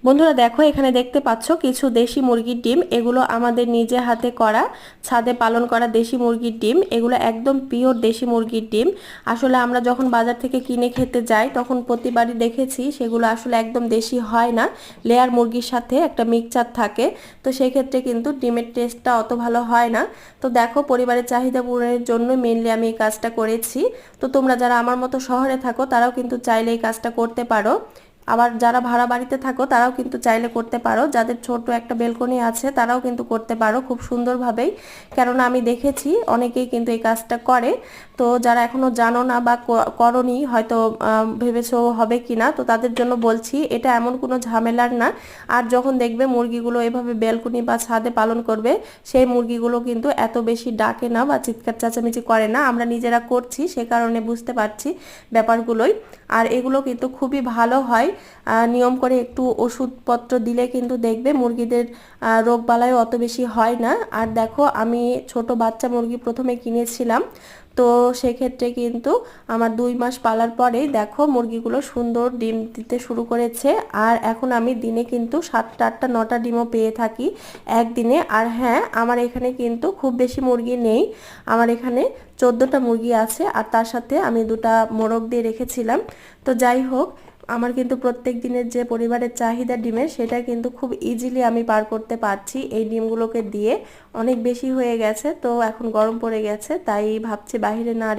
বন্ধুরা দেখো, এখানে দেখতে পাচ্ছ কিছু দেশি মুরগির ডিম। এগুলো আমাদের নিজে হাতে করা, ছাদে পালন করা দেশি মুরগির ডিম। এগুলো একদম পিওর দেশি মুরগির ডিম। আসলে আমরা যখন বাজার থেকে কিনে খেতে যাই তখন প্রতিবারই দেখেছি সেগুলো আসলে একদম দেশি হয় না, লেয়ার মুরগির সাথে একটা মিক্সচার থাকে। তো সেক্ষেত্রে কিন্তু ডিমের টেস্টটা অত ভালো হয় না। তো দেখো, পরিবারের চাহিদা পূরণের জন্য মেনলি আমি এই কাজটা করেছি। তো তোমরা যারা আমার মতো শহরে থাকো তারাও কিন্তু চাইলে এই কাজটা করতে পারো। আবার যারা ভাড়া বাড়িতে থাকো তারাও কিন্তু চাইলে করতে পারো, যাদের ছোট একটা বেলকনি আছে তারাও কিন্তু করতে পারো খুব সুন্দরভাবেই। কেননা আমি দেখেছি অনেকেই কিন্তু এই কাজটা করে। তো যারা এখনো জানো না বা করনি হয়তো, ভেবেছো হবে কিনা, তো তাদের জন্য বলছি এটা এমন কোনো ঝামেলার না। আর যখন দেখবে মুরগিগুলো এভাবে বেলকনি বা ছাদে পালন করবে, সেই মুরগিগুলো কিন্তু এত বেশি ডাকে না বা চিৎকার চেঁচামেচি করে না। আমরা নিজেরা করছি সে কারণে বুঝতে পারছি ব্যাপারগুলোই। আর এগুলো কিন্তু খুবই ভালো হয়। নিয়ম করে একটু ওষুধপত্র দিলে কিন্তু দেখবে মুরগিদের রোগবালাই অত বেশি হয় না। আর দেখো, আমি ছোট বাচ্চা মুরগি প্রথমে কিনেছিলাম, তো সেক্ষেত্রে কিন্তু আমার 2 মাস পালার পরেই দেখো মুরগিগুলো সুন্দর ডিম দিতে শুরু করেছে। আর এখন আমি দিনে কিন্তু 7টা 8টা 9টা ডিমও পেয়ে থাকি একদিনে। আর হ্যাঁ, আমার এখানে কিন্তু খুব বেশি মুরগি নেই, আমার এখানে 14টা মুরগি আছে, আর তার সাথে আমি 2টা মোরগ দিয়ে রেখেছিলাম। তো যাই হোক, আমার কিন্তু প্রত্যেক দিনের যে পরিবারের চাহিদা ডিমের, সেটা কিন্তু খুব ইজিলি আমি পার করতে পারছি এই ডিমগুলোকে দিয়ে। অনেক বেশি হয়ে গেছে, তো এখন গরম পড়ে গেছে, তাই ভাবছি বাইরে না রেখে